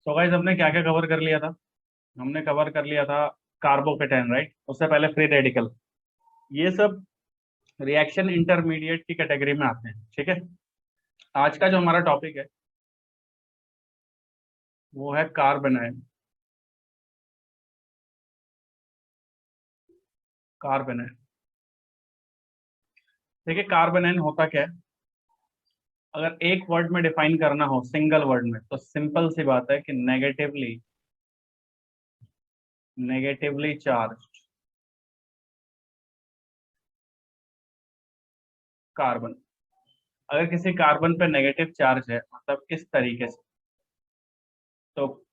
तो गाइस हमने क्या क्या कवर कर लिया था। हमने कवर कर लिया था कार्बोकेटाइन, राइट। उससे पहले फ्री रेडिकल, ये सब रिएक्शन इंटरमीडिएट की कैटेगरी में आते हैं। ठीक है, आज का जो हमारा टॉपिक है वो है कार्बेनाइन। कार्बेनाइन, देखिए कार्बेनाइन होता क्या है। अगर एक वर्ड में डिफाइन करना हो, सिंगल वर्ड में, तो सिंपल सी बात है कि नेगेटिवली नेगेटिवली चार्ज कार्बन। अगर किसी कार्बन पे नेगेटिव चार्ज है, मतलब इस तरीके से, तो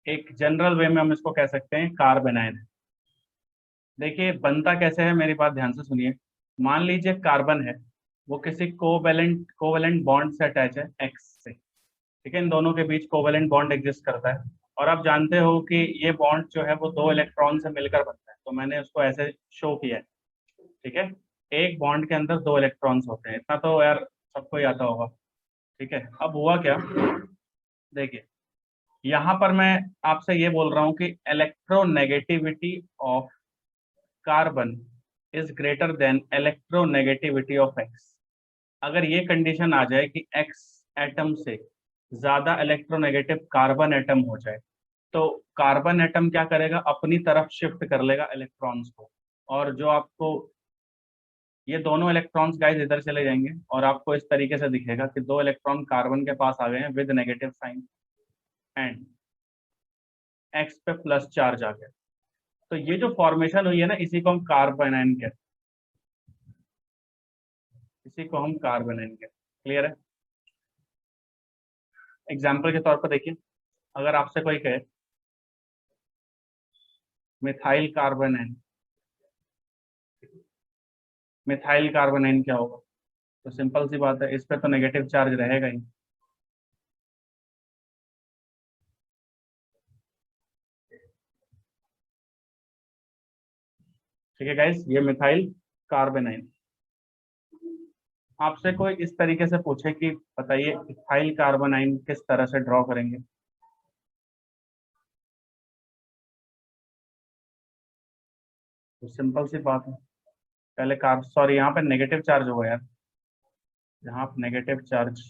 एक जनरल वे में हम इसको कह सकते हैं कार्बेनाइन है। देखिए बनता कैसे है, मेरी बात ध्यान से सुनिए। मान लीजिए कार्बन है, वो किसी कोवेलेंट कोवेलेंट बॉन्ड से अटैच है एक्स से। ठीक है, इन दोनों के बीच कोवेलेंट बॉन्ड एग्जिस्ट करता है। और आप जानते हो कि ये बॉन्ड जो है वो दो इलेक्ट्रॉन से मिलकर बनता है, तो मैंने उसको ऐसे शो किया है। ठीक है, एक बॉन्ड के अंदर दो इलेक्ट्रॉन्स होते हैं, इतना तो यार सबको ही आता होगा। ठीक है, अब हुआ क्या, देखिए यहाँ पर मैं आपसे ये बोल रहा हूँ कि electronegativity of carbon is greater than electronegativity of x. अगर ये कंडीशन आ जाए कि एक्स एटम से ज्यादा इलेक्ट्रोनेगेटिव कार्बन एटम हो जाए, तो कार्बन एटम क्या करेगा, अपनी तरफ शिफ्ट कर लेगा इलेक्ट्रॉन्स को। और जो आपको ये दोनों इलेक्ट्रॉन्स गाइस इधर चले जाएंगे, और आपको इस तरीके से दिखेगा कि दो इलेक्ट्रॉन कार्बन के पास आ गए हैं with negative sign, and X पे प्लस चार्ज आ गया। तो ये जो फॉर्मेशन हुई है ना, इसी को हम कार्बोनाइन कहते हैं। इसी को हम कार्बोनाइन कहते हैं। क्लियर है। एग्जाम्पल के तौर पर देखिए, अगर आपसे कोई कहे मिथाइल कार्बोनाइन, मिथाइल कार्बोनाइन क्या होगा, तो सिंपल सी बात है, इस पे तो नेगेटिव चार्ज रहेगा ही। ठीक है गाइस, ये मिथाइल कार्बोनाइन। आपसे कोई इस तरीके से पूछे कि बताइए इथाइल कार्बोनाइन किस तरह से ड्रॉ करेंगे, तो सिंपल सी बात है, पहले कार्ब, सॉरी यहाँ पे नेगेटिव चार्ज होगा यार, यहाँ आप नेगेटिव चार्ज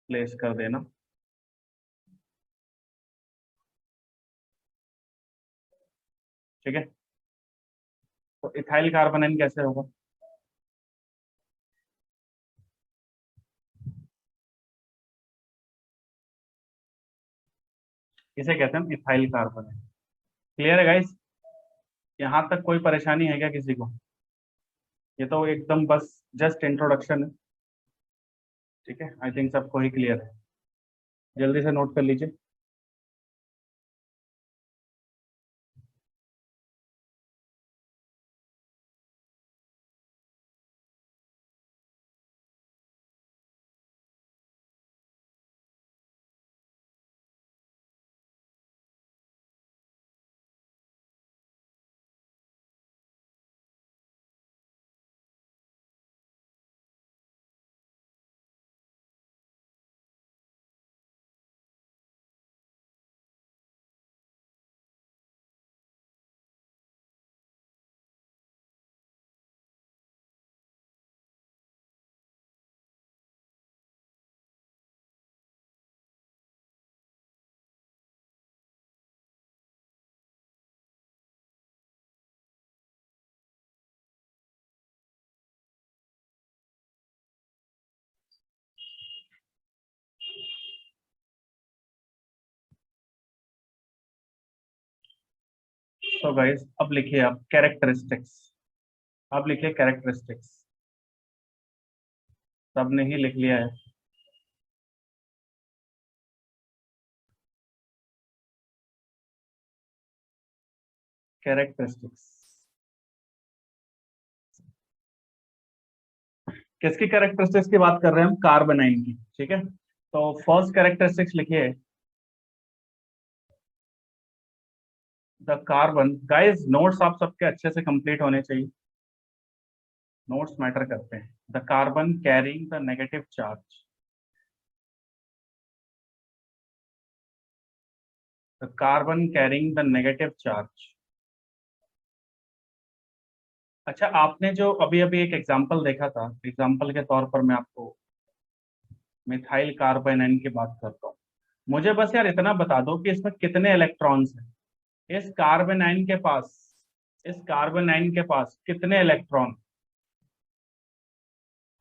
प्लेस कर देना। ठीक है, तो इथाइल कार्बोनाइन कैसे होगा, इसे कहते हैं इथाइल कार्बोनाइन। क्लियर है गाइस, यहाँ तक कोई परेशानी है क्या किसी को? ये तो एकदम बस जस्ट इंट्रोडक्शन है। ठीक है, आई थिंक सबको ही क्लियर है। जल्दी से नोट कर लीजिए। तो गाइस अब लिखिए आप कैरेक्टरिस्टिक्स। अब लिखिए कैरेक्टरिस्टिक्स। सबने ही लिख लिया है। कैरेक्टरिस्टिक्स, किसकी कैरेक्टरिस्टिक्स की बात कर रहे हैं हम, कार्बोनाइन की। ठीक है, तो फर्स्ट कैरेक्टरिस्टिक्स लिखिए, द कार्बन। गाइस नोट्स आप सबके अच्छे से कंप्लीट होने चाहिए, नोट्स मैटर करते हैं। The carbon carrying the negative charge, the carbon carrying the negative charge. अच्छा, आपने जो अभी अभी एक एग्जांपल देखा था, एग्जांपल के तौर पर मैं आपको मिथाइल कार्बोनाइन की बात करता हूँ। मुझे बस यार इतना बता दो कि इसमें कितने इलेक्ट्रॉन्स हैं। इस कार्बोनाइन के पास कितने electron,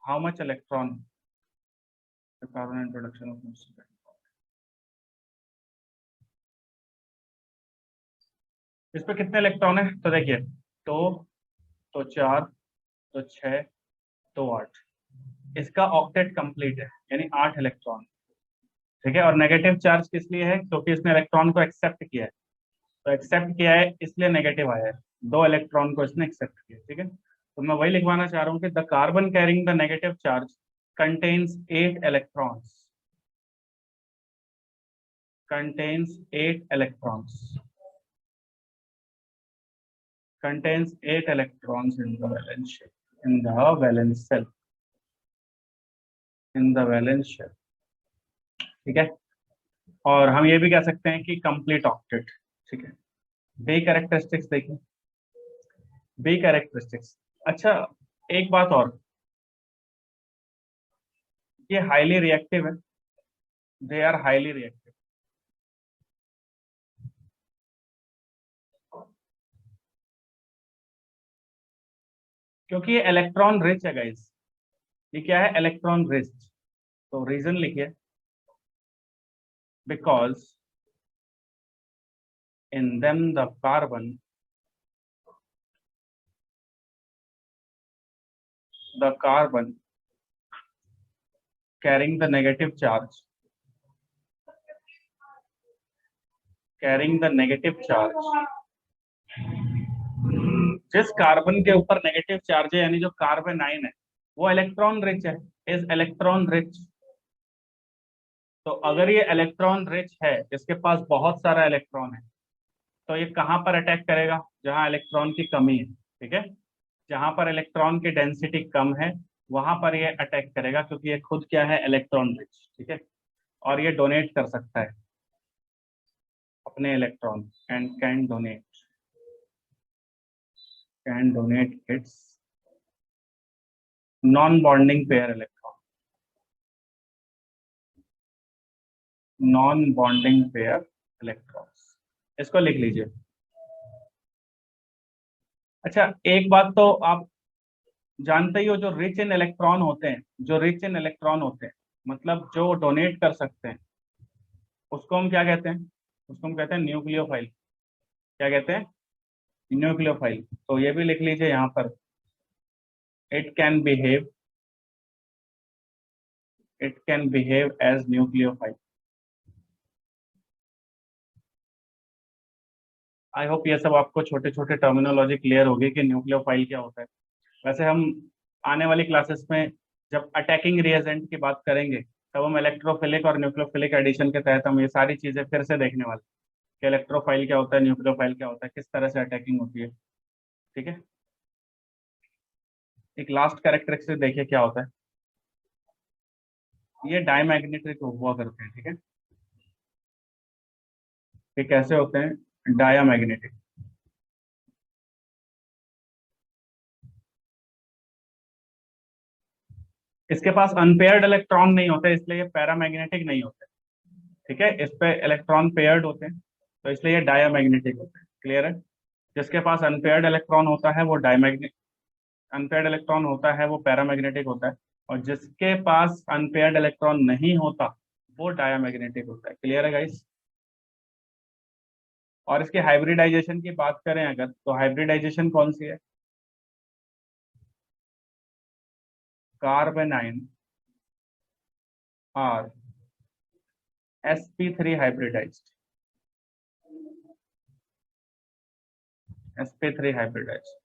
how much electron, carbon introduction of, इस पे कितने इलेक्ट्रॉन है तो देखिए, दो, तो चार, तो छह, तो आठ। इसका ऑक्टेट कंप्लीट है, यानी 8 इलेक्ट्रॉन। ठीक है, और नेगेटिव चार्ज किस लिए है, क्योंकि इसने इलेक्ट्रॉन को एक्सेप्ट किया है। तो एक्सेप्ट किया है इसलिए नेगेटिव आया है, 2 इलेक्ट्रॉन को इसने एक्सेप्ट किया। ठीक है, तो मैं वही लिखवाना चाह रहा हूँ कि the carbon carrying the negative charge contains 8 electrons, contains 8 electrons, contains 8 electrons in the valence shell, in the valence shell, in the valence shell। ठीक है, और हम ये भी कह सकते हैं कि कंप्लीट ऑक्टेट। ठीक है, बी कैरेक्टरिस्टिक्स देखिए, बी कैरेक्टरिस्टिक्स। अच्छा, एक बात और, ये हाईली रिएक्टिव है, दे आर हाईली रिएक्टिव, क्योंकि ये इलेक्ट्रॉन रिच है गाइस। ये क्या है, इलेक्ट्रॉन रिच। तो रीजन लिखिए, because in them the carbon carrying the negative charge, carrying the negative charge, जिस कार्बन के ऊपर नेगेटिव चार्ज है, यानी जो कार्बोनाइन है, वो इलेक्ट्रॉन रिच है, इज इलेक्ट्रॉन रिच। तो अगर ये इलेक्ट्रॉन रिच है, इसके पास बहुत सारा इलेक्ट्रॉन है, तो ये कहाँ पर अटैक करेगा, जहां इलेक्ट्रॉन की कमी है। ठीक है, जहां पर इलेक्ट्रॉन की डेंसिटी कम है, वहां पर ये अटैक करेगा, क्योंकि ये खुद क्या है, इलेक्ट्रॉन रिच। ठीक है, और ये डोनेट कर सकता है अपने electron, and can donate it's non bonding pair electron, non bonding pair electrons. इसको लिख लीजिए। अच्छा, एक बात तो आप जानते ही हो, जो रिच इन इलेक्ट्रॉन होते हैं, जो रिच इन इलेक्ट्रॉन होते हैं, मतलब जो डोनेट कर सकते हैं, उसको हम क्या कहते हैं, उसको हम कहते हैं न्यूक्लियोफाइल। क्या कहते हैं, न्यूक्लियोफाइल। तो ये भी लिख लीजिए यहाँ पर, it can behave, it can behave as nucleophile. I hope ये सब आपको छोटे छोटे टर्मिनोलॉजी क्लियर होगी कि न्यूक्लियोफाइल क्या होता है। वैसे हम आने वाली क्लासेस में जब अटैकिंग रिएजेंट की बात करेंगे, तब हम इलेक्ट्रोफिलिक और न्यूक्लियोफिलिक एडिशन के तहत हम ये सारी चीजें फिर से देखने वाले हैं कि इलेक्ट्रोफाइल क्या होता है, न्यूक्लियोफाइल क्या होता है, किस तरह से अटैकिंग होती है। ठीक है, एक लास्ट कैरेक्टरिस्टिक देखिए क्या होता है, ये डायमैग्नेटिक हुआ करते हैं। ठीक है, ये कैसे होते हैं, डायामैग्नेटिक। इसके पास अनपेयर्ड इलेक्ट्रॉन नहीं होते, इसलिए ये पैरामैग्नेटिक नहीं होते। ठीक है, इस पे इलेक्ट्रॉन पेयर्ड होते हैं, तो इसलिए ये डायामैग्नेटिक होते हैं। क्लियर है, जिसके पास अनपेयर्ड इलेक्ट्रॉन होता है वो डायमैग्नेटिक, अनपेयर्ड इलेक्ट्रॉन होता है वो पैरामैग्नेटिक होता है, और जिसके पास अनपेयर्ड इलेक्ट्रॉन नहीं होता वो डायामैग्नेटिक होता है। क्लियर है गाइस। और इसके हाइब्रिडाइजेशन की बात करें अगर, तो हाइब्रिडाइजेशन कौन सी है, carbanion are sp3 hybridised, sp3 hybridised.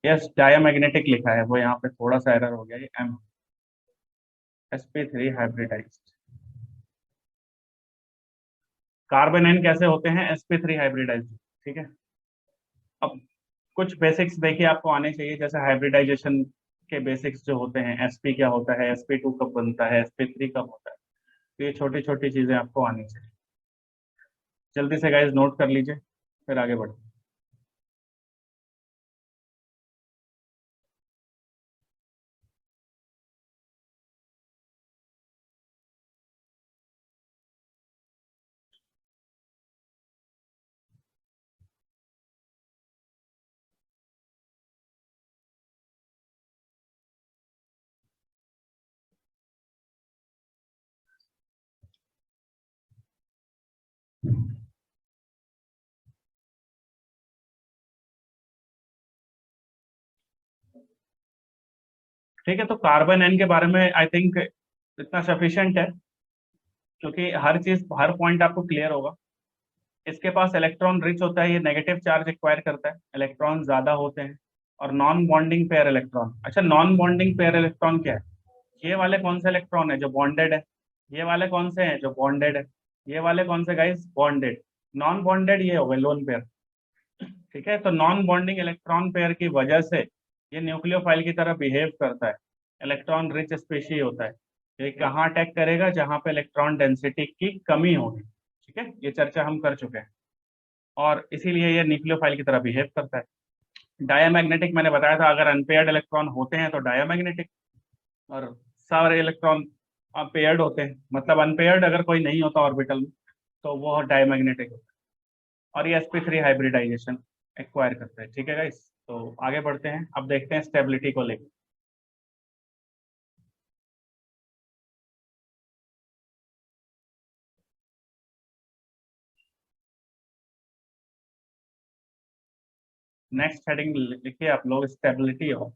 Yes, diamagnetic लिखा है, वो यहाँ पे थोड़ा सा एरर हो गया, ये m, sp3 हाइब्रिडाइज्ड। कार्बोनाइन कैसे होते हैं, sp3 हाइब्रिडाइज्ड। ठीक है, अब कुछ बेसिक्स देखिए आपको आने चाहिए, जैसे हाइब्रिडाइजेशन के बेसिक्स जो होते हैं, sp क्या होता है, sp2 कब बनता है, sp3 कब होता है, तो ये छोटी छोटी चीजें आपको आनी चाहिए। जल्दी से गाइस नोट कर लीजिए, फिर आगे बढ़ते हैं। ठीक है, तो कार्बन एन के बारे में आई थिंक इतना सफिशिएंट है, क्योंकि हर चीज हर पॉइंट आपको क्लियर होगा। इसके पास इलेक्ट्रॉन रिच होता है, ये नेगेटिव चार्ज एक्वायर करता है, इलेक्ट्रॉन ज्यादा होते हैं। और नॉन बॉन्डिंग पेयर इलेक्ट्रॉन, अच्छा नॉन बॉन्डिंग पेयर इलेक्ट्रॉन क्या है? ये वाले कौन से इलेक्ट्रॉन है जो बॉन्डेड है? ये वाले कौन से हैं जो बॉन्डेड है? ये वाले कौन से गाइस बॉन्डेड? नॉन बॉन्डेड ये हो गए लोन पेयर। ठीक है, तो नॉन बॉन्डिंग इलेक्ट्रॉन पेयर की वजह से ये न्यूक्लियोफाइल की तरह बिहेव करता है, इलेक्ट्रॉन रिच स्पेशी होता है। ये कहाँ अटैक करेगा? जहाँ पे इलेक्ट्रॉन डेंसिटी की कमी होगी। ठीक है, ये चर्चा हम कर चुके हैं, और इसीलिए ये न्यूक्लियोफाइल की तरह बिहेव करता है। डायामैग्नेटिक मैंने बताया था, अगर अनपेयर्ड इलेक्ट्रॉन होते हैं तो डायामैग्नेटिक, और सारे इलेक्ट्रॉन पेयर्ड होते हैं, मतलब अनपेयर्ड अगर कोई नहीं होता ऑर्बिटल में तो वो डायमैग्नेटिक होता है। और ये sp3 हाइब्रिडाइजेशन एक्वायर करता है। ठीक है गाइस, तो आगे बढ़ते हैं, अब देखते हैं स्टेबिलिटी को लेकर। नेक्स्ट हेडिंग लिखिए आप लोग, stability of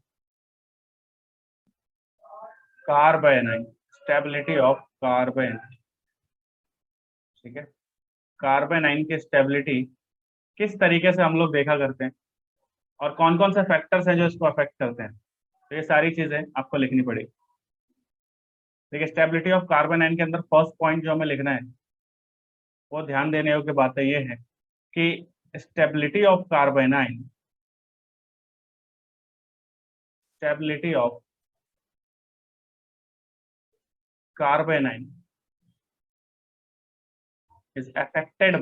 carbon, stability of carbon. ठीक है, कार्बन आइन की स्टेबिलिटी किस तरीके से हम लोग देखा करते हैं, और कौन कौन से फैक्टर्स हैं जो इसको अफेक्ट करते हैं, तो ये सारी चीजें आपको लिखनी पड़ेगी। देखिए, स्टेबिलिटी ऑफ कार्बन आयन के अंदर फर्स्ट पॉइंट जो हमें लिखना है, वो ध्यान देने योग्य बात है, ये है कि stability of carbon ion, stability of carbon ion is affected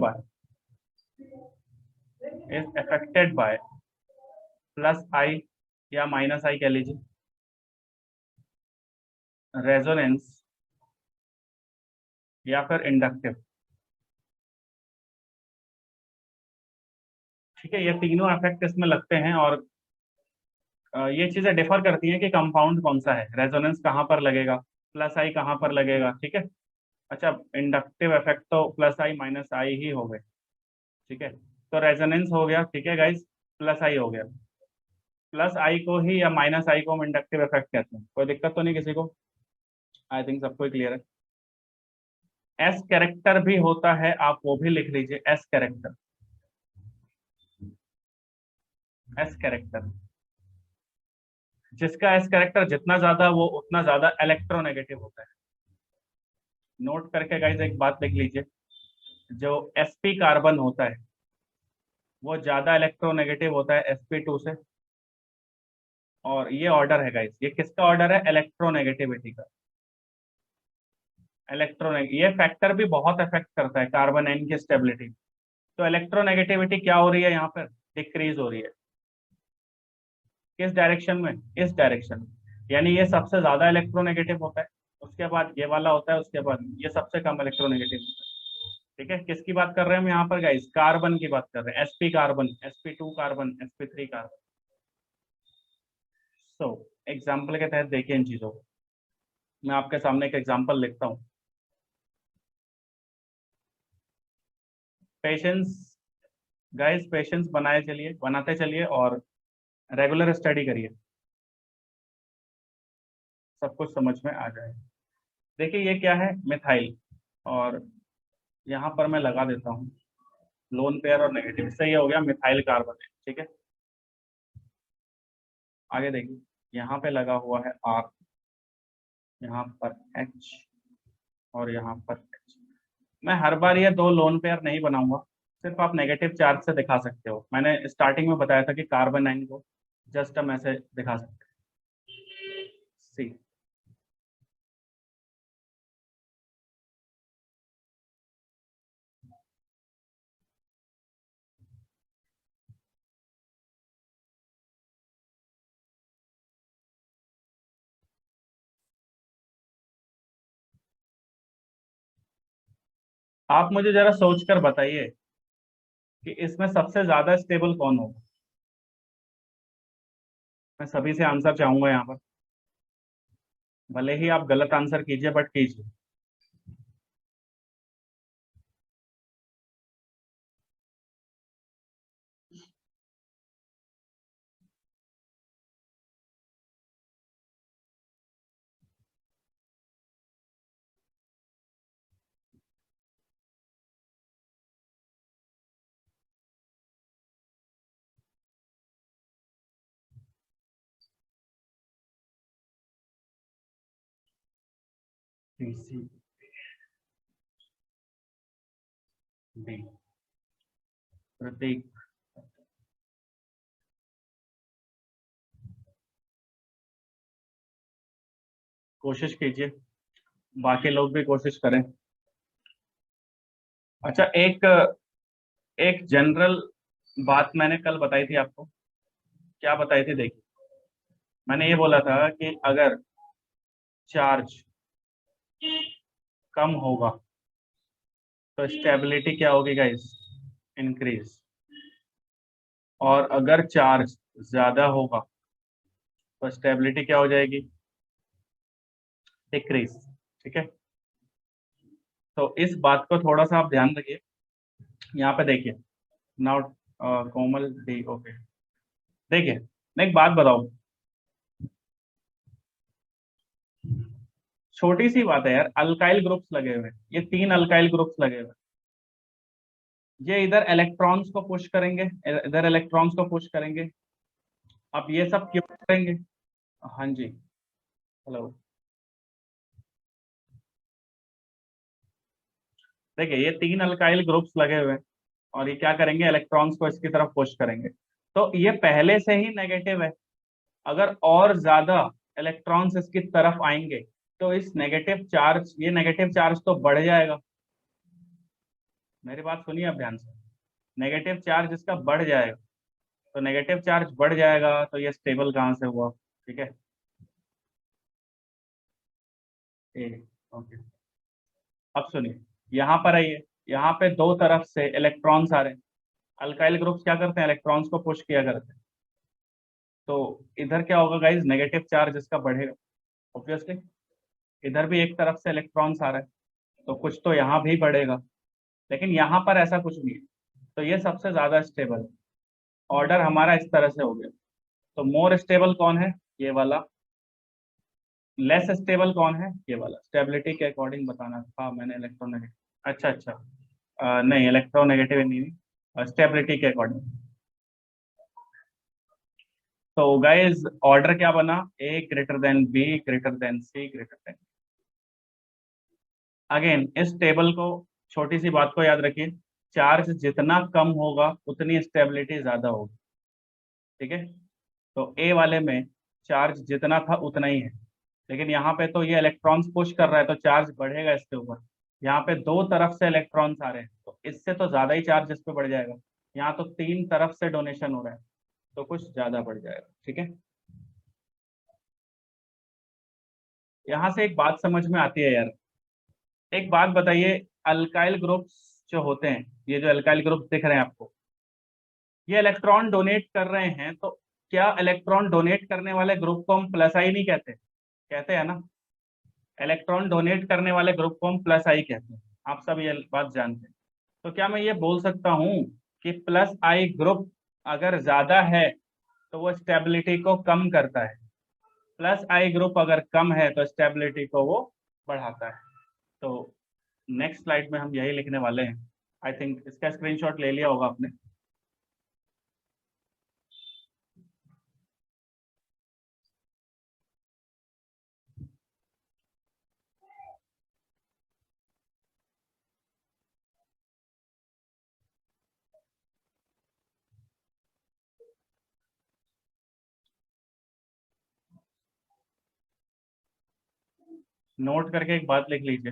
by plus I या माइनस आई कह लीजिए, रेजोनेंस या फिर इंडक्टिव। ठीक है, ये तीनों इफेक्ट इसमें लगते हैं, और ये चीजें डिफर करती हैं कि कंपाउंड कौन सा है, रेजोनेंस कहाँ पर लगेगा, प्लस आई कहाँ पर लगेगा। ठीक है, अच्छा इंडक्टिव इफेक्ट तो प्लस आई माइनस आई ही हो गए। ठीक है, तो रेजोनेंस हो गया, ठीक है गाइस, प्लस आई हो गया। प्लस आई को ही या माइनस आई को हम इंडक्टिव इफेक्ट कहते हैं, कोई दिक्कत तो नहीं किसी को? आई थिंक सबको क्लियर है। एस कैरेक्टर भी होता है, आप वो भी लिख लीजिए, एस कैरेक्टर, एस कैरेक्टर, जिसका एस कैरेक्टर जितना ज्यादा वो उतना ज्यादा इलेक्ट्रोनेगेटिव होता है। नोट करके गाइस एक बात लिख लीजिए, जो sp कार्बन होता है वो ज्यादा इलेक्ट्रोनेगेटिव होता है sp2 से। और ये ऑर्डर है गाइस, ये किसका ऑर्डर है? इलेक्ट्रोनेगेटिविटी का। इलेक्ट्रोनेग ये फैक्टर भी बहुत इफेक्ट करता है कार्बन एन की स्टेबिलिटी। तो इलेक्ट्रोनेगेटिविटी क्या हो रही है यहाँ पर? डिक्रीज हो रही है। किस डायरेक्शन में? इस डायरेक्शन में, यानी ये सबसे ज्यादा इलेक्ट्रोनेगेटिव होता है, उसके बाद ये वाला होता है, उसके बाद ये सबसे कम इलेक्ट्रोनेगेटिव होता है। ठीक है, किसकी बात कर रहे हैं हम यहाँ पर गाइस? कार्बन की बात कर रहे हैं, sp carbon, sp2 carbon, sp3 carbon. So example के तहत देखिए इन चीजों को, मैं आपके सामने एक एग्जाम्पल लिखता हूँ। पेशेंस गाइस, पेशेंस बनाए चलिए, बनाते चलिए, और रेगुलर स्टडी करिए, सब कुछ समझ में आ जाएगा। देखिए ये क्या है? मिथाइल, और यहाँ पर मैं लगा देता हूँ लोन पेयर और नेगेटिव, इससे ये हो गया मिथाइल कार्बन। ठीक है, आगे देखिए, यहाँ पे लगा हुआ है R, यहाँ पर H, और यहाँ पर H। मैं हर बार ये दो लोन पेयर नहीं बनाऊंगा, सिर्फ आप नेगेटिव चार्ज से दिखा सकते हो। मैंने स्टार्टिंग में बताया था कि कार्बन आयन को जस्ट हम ऐसे दिखा सकते हैं, सी। आप मुझे जरा सोच कर बताइए कि इसमें सबसे ज्यादा स्टेबल कौन होगा। मैं सभी से आंसर चाहूंगा यहाँ पर, भले ही आप गलत आंसर कीजिए बट कीजिए। C d. प्रतीक। कोशिश कीजिए, बाकी लोग भी कोशिश करें। अच्छा, एक एक जनरल बात मैंने कल बताई थी आपको। क्या बताई थी देखिए, मैंने ये बोला था कि अगर चार्ज कम होगा तो स्टेबिलिटी क्या होगी गाइस, इंक्रीज। और अगर चार्ज ज्यादा होगा तो स्टेबिलिटी क्या हो जाएगी, डिक्रीज। ठीक है, तो इस बात को थोड़ा सा आप ध्यान रखिए। यहाँ पे देखिए, नाउ कोमल डी, ओके। देखिए, मैं एक बात बताऊं, छोटी सी बात है यार, अल्काइल ग्रुप्स लगे हुए हैं, ये 3 अल्काइल ग्रुप्स लगे हुए हैं। ये इधर इलेक्ट्रॉन्स को पुश करेंगे, इधर इलेक्ट्रॉन्स को पुश करेंगे। अब ये सब क्यों करेंगे। हाँ जी, हेलो। देखिए, ये 3 अल्काइल ग्रुप्स लगे हुए हैं और ये क्या करेंगे, इलेक्ट्रॉन्स को इसकी तरफ पुश करेंगे। तो ये पहले से ही नेगेटिव है, अगर और ज्यादा इलेक्ट्रॉन्स इसकी तरफ आएंगे तो इस नेगेटिव चार्ज, ये नेगेटिव चार्ज तो बढ़ जाएगा। मेरी बात सुनिए आप ध्यान से, नेगेटिव चार्ज इसका बढ़ जाएगा। तो नेगेटिव चार्ज बढ़ जाएगा तो ये स्टेबल कहाँ से हुआ। ठीक है, ए, ओके। अब सुनिए, यहाँ पर आइए, यहाँ पे दो तरफ से इलेक्ट्रॉन्स आ रहे हैं। अल्काइल ग्रुप्स क्या करते हैं, इलेक्ट्रॉन्स को पुश किया करते हैं। तो इधर क्या होगा गाइज, नेगेटिव चार्ज इसका बढ़ेगा ऑब्वियसली। इधर भी एक तरफ से इलेक्ट्रॉन्स आ रहे हैं, तो कुछ तो यहाँ भी बढ़ेगा। लेकिन यहाँ पर ऐसा कुछ नहीं है, तो ये सबसे ज्यादा स्टेबल है। ऑर्डर हमारा इस तरह से हो गया। तो मोर स्टेबल कौन है, ये वाला। लेस स्टेबल कौन है, ये वाला। स्टेबिलिटी के अकॉर्डिंग बताना था मैंने, इलेक्ट्रोनेगेटिव। अच्छा अच्छा, नहीं इलेक्ट्रोनेगेटिव नहीं, स्टेबिलिटी के अकॉर्डिंग। तो गाइस ऑर्डर क्या बना, a greater than b greater than c greater than. Again इस टेबल को, छोटी सी बात को याद रखिए, चार्ज जितना कम होगा उतनी स्टेबिलिटी ज्यादा होगी। ठीक है, तो ए वाले में चार्ज जितना था उतना ही है, लेकिन यहाँ पे तो ये इलेक्ट्रॉन्स पुश कर रहा है तो चार्ज बढ़ेगा इसके ऊपर। यहाँ पे दो तरफ से इलेक्ट्रॉन्स आ रहे हैं तो इससे तो ज्यादा ही चार्ज इस पे बढ़ जाएगा। यहाँ तो 3 तरफ से डोनेशन हो रहा है तो कुछ ज्यादा बढ़ जाएगा। ठीक है, यहाँ से एक बात समझ में आती है यार। एक बात बताइए, अल्काइल ग्रुप्स जो होते हैं, ये जो अल्काइल ग्रुप दिख रहे हैं आपको, ये इलेक्ट्रॉन डोनेट कर रहे हैं, तो क्या इलेक्ट्रॉन डोनेट करने वाले ग्रुप को हम प्लस आई नहीं कहते, कहते हैं ना। इलेक्ट्रॉन डोनेट करने वाले ग्रुप को हम प्लस आई कहते हैं, आप सब ये बात जानते हैं। तो क्या मैं ये बोल सकता हूँ कि प्लस आई ग्रुप अगर ज्यादा है तो वो स्टेबिलिटी को कम करता है, प्लस आई ग्रुप अगर कम है तो स्टेबिलिटी को वो बढ़ाता है। तो नेक्स्ट स्लाइड में हम यही लिखने वाले हैं। आई थिंक इसका स्क्रीनशॉट ले लिया होगा आपने। नोट करके एक बात लिख लीजिए,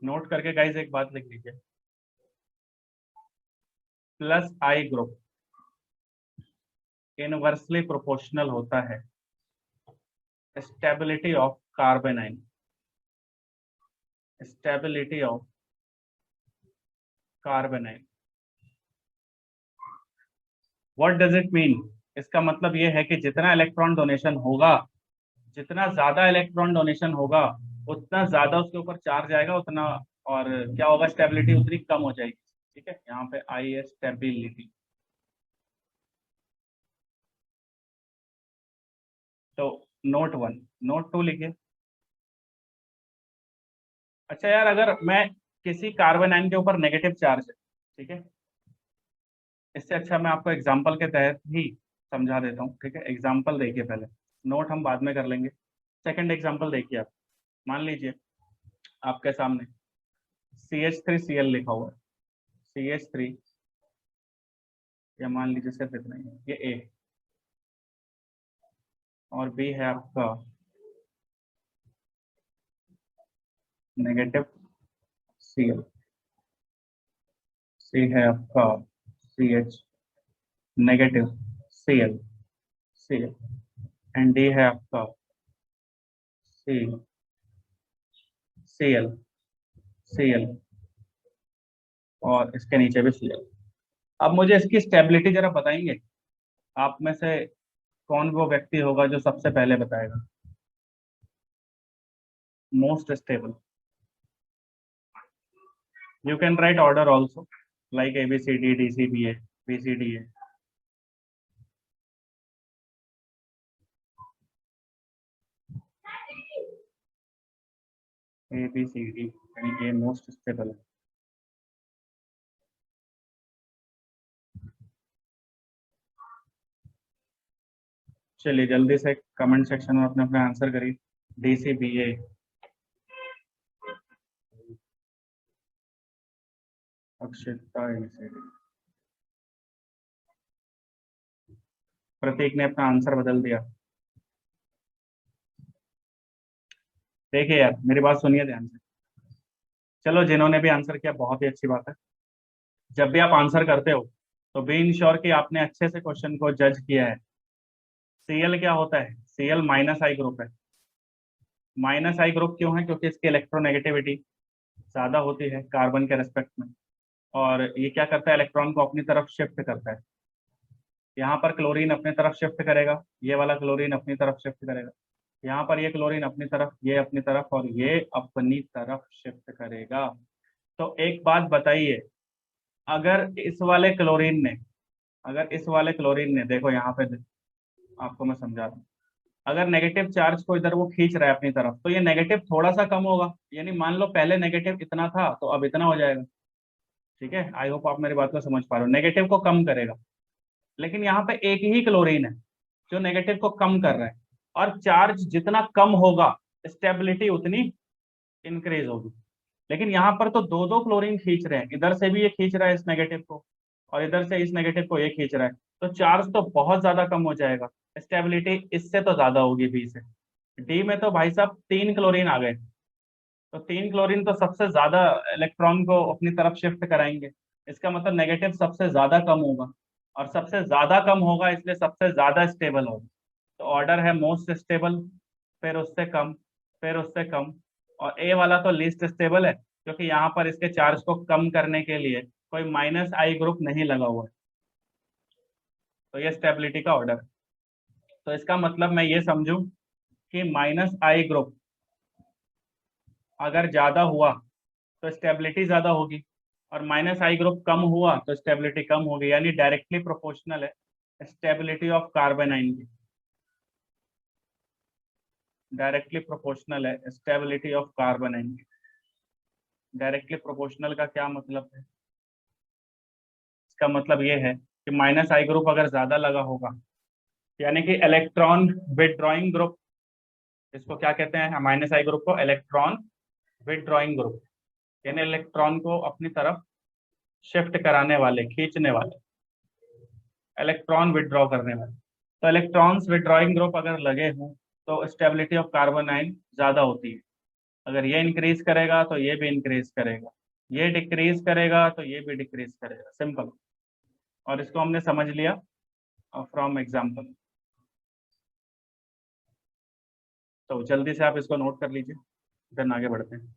नोट करके गाइस एक बात लिख लीजिए, plus I group inversely proportional होता है stability of carbon ion, stability of carbonyl. What does it mean? इसका मतलब ये है कि जितना इलेक्ट्रॉन डोनेशन होगा, जितना ज्यादा इलेक्ट्रॉन डोनेशन होगा, उतना ज्यादा उसके ऊपर चार्ज आएगा, उतना और क्या होगा, स्टेबिलिटी उतनी कम हो जाएगी। ठीक है, यहाँ पे आई है स्टेबिलिटी। तो नोट 1, नोट 2 लिखिए। अच्छा यार, अगर मैं किसी कार्बन आयन के ऊपर नेगेटिव चार्ज है, ठीक है, इससे अच्छा मैं आपको एग्जांपल के तहत ही समझा देता हूँ। ठीक है, एग्जांपल देखिए पहले, नोट हम बाद में कर लेंगे। सेकंड एग्जांपल देखिए आप। मान लीजिए आपके सामने CH3Cl लिखा हुआ है, CH3, या मान लीजिए सिर्फ इतना ही है, ये A, और B है आपका नेगेटिव Cl, C है आपका CH negative Cl, Cl, and D है आपका C Cl, Cl, और इसके नीचे भी Cl। अब मुझे इसकी स्टेबिलिटी जरा बताएंगे, आप में से कौन वो व्यक्ति होगा जो सबसे पहले बताएगा? Most stable, you can write order also, like A B C D D C B A B C D A। A B C D यानी A मोस्ट स्टेबल है। चलिए जल्दी से कमेंट सेक्शन में अपने अपने आंसर करिए। DCBA, Akshita, ABCD। प्रतीक ने अपना आंसर बदल दिया। देखिए यार, मेरी बात सुनिए ध्यान से। चलो, जिन्होंने भी आंसर किया बहुत ही अच्छी बात है। जब भी आप आंसर करते हो तो बी इंश्योर कि आपने अच्छे से क्वेश्चन को जज किया है। Cl क्या होता है? Cl माइनस आई ग्रुप है। माइनस आई ग्रुप क्यों है? क्योंकि इसकी इलेक्ट्रोनेगेटिविटी ज्यादा होती है कार्बन के रेस्पेक्ट में, और ये क्या करता है, इलेक्ट्रॉन को अपनी तरफ शिफ्ट करता है। यहाँ पर क्लोरीन अपनी तरफ शिफ्ट करेगा, ये वाला क्लोरीन अपनी तरफ शिफ्ट करेगा, यहाँ पर ये क्लोरीन अपनी तरफ, ये अपनी तरफ, और ये अपनी तरफ शिफ्ट करेगा। तो एक बात बताइए, अगर इस वाले क्लोरीन ने, अगर इस वाले क्लोरीन ने, देखो यहाँ पे आपको मैं समझा दूं, अगर नेगेटिव चार्ज को इधर वो खींच रहा है अपनी तरफ, तो ये नेगेटिव थोड़ा सा कम होगा, यानी मान लो पहले नेगेटिव इतना था तो अब इतना हो जाएगा। ठीक है, आई होप आप मेरी बात को समझ पा रहे हो, नेगेटिव को कम करेगा। लेकिन यहाँ पे एक ही क्लोरीन है जो नेगेटिव को कम कर रहा है, और चार्ज जितना कम होगा स्टेबिलिटी उतनी इंक्रीज होगी। लेकिन यहाँ पर तो दो दो क्लोरीन खींच रहे हैं, इधर से भी ये खींच रहा है इस नेगेटिव को, और इधर से इस नेगेटिव को ये खींच रहा है, तो चार्ज तो बहुत ज्यादा कम हो जाएगा, स्टेबिलिटी इससे तो ज्यादा होगी बी से। डी में तो भाई साहब 3 क्लोरीन आ गए, तो 3 क्लोरीन तो सबसे ज्यादा इलेक्ट्रॉन को अपनी तरफ शिफ्ट कराएंगे। इसका मतलब नेगेटिव सबसे ज्यादा कम होगा, और सबसे ज्यादा कम होगा इसलिए सबसे ज्यादा स्टेबल होगा। तो ऑर्डर है मोस्ट स्टेबल, फिर उससे कम, फिर उससे कम, और ए वाला तो लीस्ट स्टेबल है, क्योंकि यहाँ पर इसके चार्ज को कम करने के लिए कोई माइनस आई ग्रुप नहीं लगा हुआ है। तो ये स्टेबिलिटी का ऑर्डर है। तो इसका मतलब मैं ये समझूं कि माइनस आई ग्रुप अगर ज्यादा हुआ तो स्टेबिलिटी ज्यादा होगी, और माइनस आई ग्रुप कम हुआ तो स्टेबिलिटी कम होगी, यानी डायरेक्टली प्रोपोर्शनल है स्टेबिलिटी ऑफ कार्बन आयन की। डायरेक्टली प्रोपोर्शनल है स्टेबिलिटी ऑफ कार्बन आयन की। डायरेक्टली प्रोपोर्शनल का क्या मतलब है? इसका मतलब ये है कि माइनस आई ग्रुप अगर ज्यादा लगा होगा, यानी कि इलेक्ट्रॉन विदड्रॉइंग ग्रुप, इसको क्या कहते हैं, माइनस आई ग्रुप को इलेक्ट्रॉन विदड्रॉइंग ग्रुप, यानी इलेक्ट्रॉन को अपनी तरफ शिफ्ट कराने वाले, खींचने वाले, इलेक्ट्रॉन विदड्रॉ करने वाले। तो इलेक्ट्रॉन्स विदड्रॉइंग ग्रुप अगर लगे हों तो स्टेबिलिटी ऑफ कार्बन आयन ज्यादा होती है। अगर ये इंक्रीज करेगा तो ये भी इंक्रीज करेगा, ये डिक्रीज करेगा तो ये भी डिक्रीज करेगा, सिंपल। और इसको हमने समझ लिया फ्रॉम एग्जाम्पल। तो जल्दी से आप इसको नोट कर लीजिए, देन आगे बढ़ते हैं।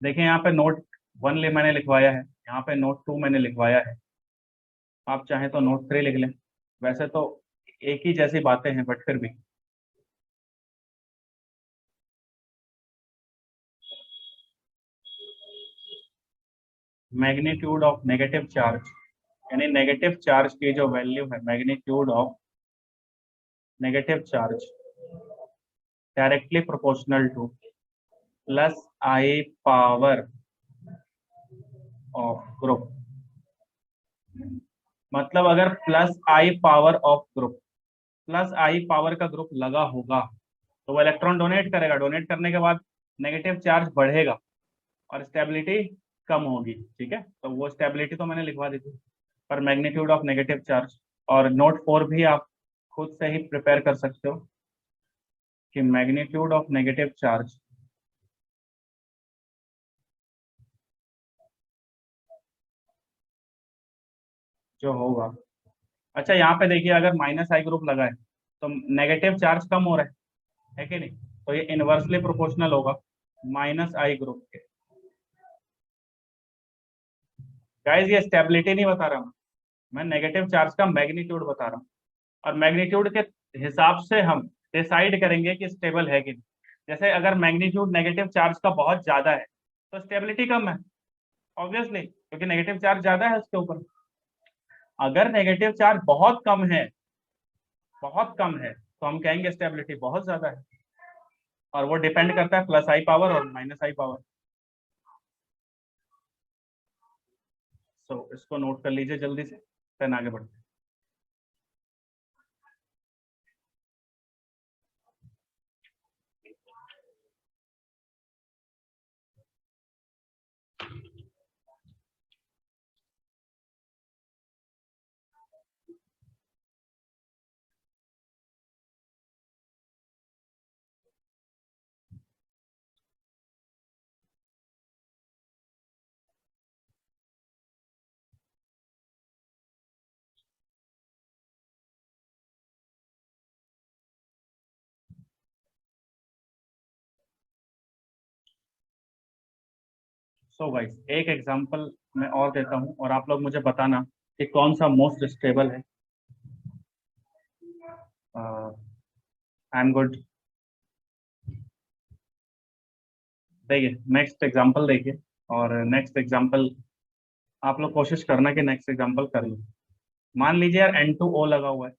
देखिए यहाँ पे नोट 1 मैंने लिखवाया है, यहाँ पे नोट 2 मैंने लिखवाया है। आप चाहें तो नोट 3 लिख लें। वैसे तो एक ही जैसी बातें हैं, बट फिर भी। मैग्नीट्यूड ऑफ नेगेटिव चार्ज, यानी नेगेटिव चार्ज की जो वैल्यू है, magnitude of negative charge directly proportional two plus I power of group. मतलब अगर plus I power of group, plus I power का ग्रुप लगा होगा, तो वो इलेक्ट्रॉन डोनेट करेगा। डोनेट करने के बाद नेगेटिव चार्ज बढ़ेगा और स्टेबिलिटी कम होगी। ठीक है, तो वो स्टेबिलिटी तो मैंने लिखवा दी थी, पर मैग्नीट्यूड ऑफ नेगेटिव चार्ज। और नोट 4 भी आप खुद से ही प्रिपेयर कर सकते हो कि मैग्नीट्यूड ऑफ नेगेटिव चार्ज जो होगा। अच्छा, यहाँ पे देखिए, अगर माइनस आई ग्रुप लगा है तो नेगेटिव चार्ज कम हो रहा है कि नहीं? तो ये इनवर्सली प्रोपोर्शनल होगा माइनस आई ग्रुप के। गाइस, ये स्टेबिलिटी नहीं बता रहा मैं नेगेटिव चार्ज का मैग्नीट्यूड बता रहा हूँ। और मैग्नीट्यूड के हिसाब से हम डिसाइड करेंगे कि स्टेबल है कि नहीं। जैसे अगर मैग्नीट्यूड नेगेटिव चार्ज का बहुत ज्यादा है तो स्टेबिलिटी कम है, ऑब्वियसली, क्योंकि नेगेटिव चार्ज ज्यादा है उसके ऊपर। अगर नेगेटिव चार्ज बहुत कम है, बहुत कम है, तो हम कहेंगे स्टेबिलिटी बहुत ज्यादा है। और वो डिपेंड करता है प्लस आई पावर और माइनस आई पावर। सो इसको नोट कर लीजिए जल्दी से, फिर आगे बढ़ते हैं। सो गाइस, एक एग्जांपल मैं और देता हूँ और आप लोग मुझे बताना कि कौन सा मोस्ट स्टेबल है। I am good. देखिए नेक्स्ट एग्जांपल देखिए, और नेक्स्ट एग्जांपल आप लोग कोशिश करना कि नेक्स्ट एग्जांपल कर लो। मान लीजिए यार N2O लगा हुआ है,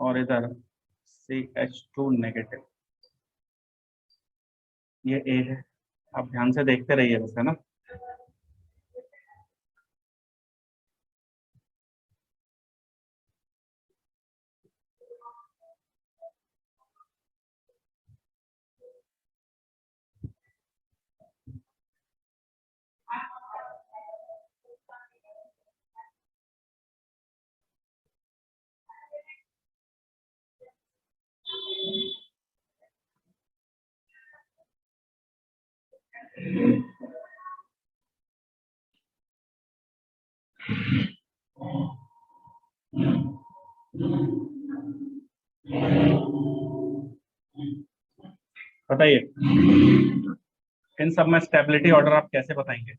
और इधर CH2 नेगेटिव, ये A है। आप ध्यान से देखते रहिए बस, है ना। बताइए, इन सब में स्टेबिलिटी ऑर्डर आप कैसे बताएंगे?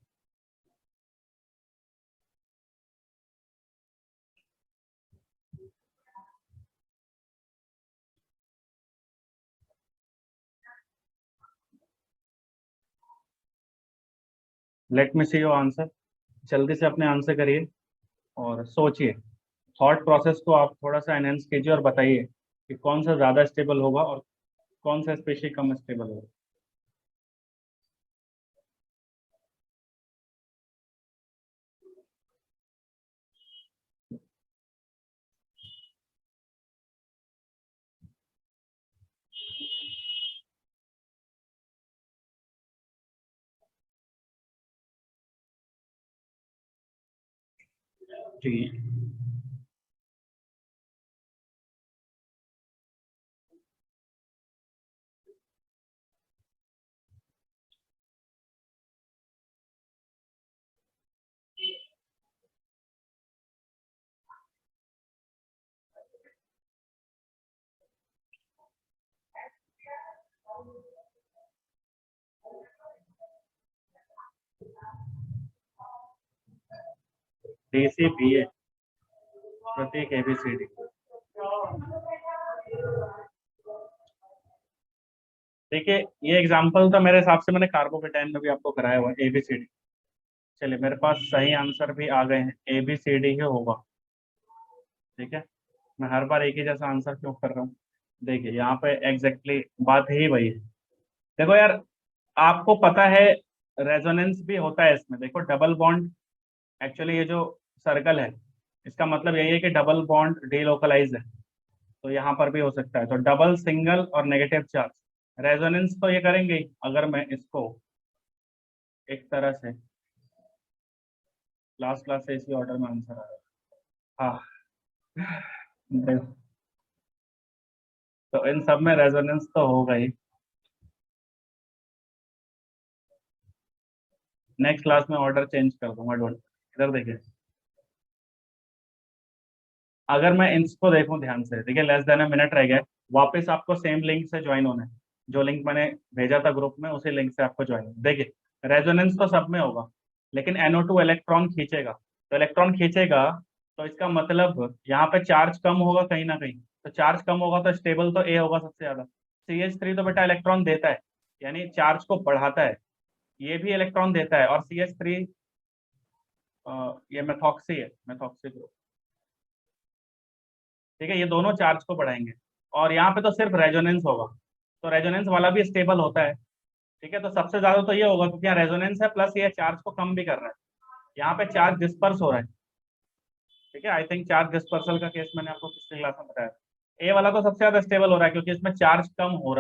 Let me see your answer. जल्दी से अपने आंसर करिए और सोचिए। थॉट प्रोसेस को आप थोड़ा सा एनहेंस कीजिए और बताइए कि कौन सा ज्यादा स्टेबल होगा और कौन सा स्पेशली कम स्टेबल होगा। जी। DCBA प्रतीक ABCD। देखिए ये एग्जांपल तो मेरे हिसाब से मैंने कार्बोकेटाइन में भी आपको कराया हुआ है ABCD। चलिए मेरे पास सही आंसर भी आ गए हैं, ABCD ही होगा। ठीक है, मैं हर बार एक ही जैसा आंसर क्यों कर रहा हूँ। देखिए यहाँ पे एग्जैक्टली बात ही वही है। देखो यार, आपको पता है रेजोनेंस भी होता है इसमें। देखो डबल बॉन्ड, एक्चुअली ये जो सर्कल है इसका मतलब यही है कि डबल बॉन्ड डीलोकलाइज है, तो यहाँ पर भी हो सकता है। तो डबल, सिंगल और नेगेटिव चार्ज रेजोनेंस तो ये करेंगे ही। अगर मैं इसको एक तरह से लास्ट क्लास से इसी ऑर्डर में आंसर आ रहा है। हाँ देखो, तो इन सब में रेजोनेंस तो होगा ही। नेक्स्ट क्लास में ऑर्डर चेंज कर दूंगा, डोंट। इधर देखिए, अगर मैं इसको देखूं ध्यान से, देखिए लेस देन अ मिनट रह गया। वापस आपको सेम लिंक से ज्वाइन होना है, जो लिंक मैंने भेजा था ग्रुप में उसी लिंक से आपको ज्वाइन। देखिए रेजोनेंस तो सब में होगा, लेकिन NO2 इलेक्ट्रॉन खींचेगा। तो इलेक्ट्रॉन खींचेगा, तो इसका मतलब यहाँ पे चार्ज कम होगा कहीं ना कहीं। तो चार्ज कम होगा तो स्टेबल तो A होगा सबसे ज्यादा। CH3 तो बेटा इलेक्ट्रॉन देता है, यानी चार्ज को बढ़ाता है। ये भी इलेक्ट्रॉन देता है, और CH3 ये मेथॉक्सी है, मेथॉक्सी ग्रुप। ठीक है, ये दोनों चार्ज को बढ़ाएंगे। और यहाँ पे तो सिर्फ रेजोनेंस होगा, तो रेजोनेंस वाला भी स्टेबल होता है। ठीक है, तो सबसे ज्यादा तो ये होगा क्योंकि यहाँ रेजोनेंस है, प्लस ये चार्ज को कम भी कर रहा है। यहाँ पे चार्ज डिस्पर्स हो रहा है। ठीक है, आई थिंक चार्ज डिस्पर्सल का केस मैंने आपको पिछले क्लास में बताया। ए वाला तो सबसे ज्यादा स्टेबल हो रहा है क्योंकि इसमें चार्ज कम हो रहा है।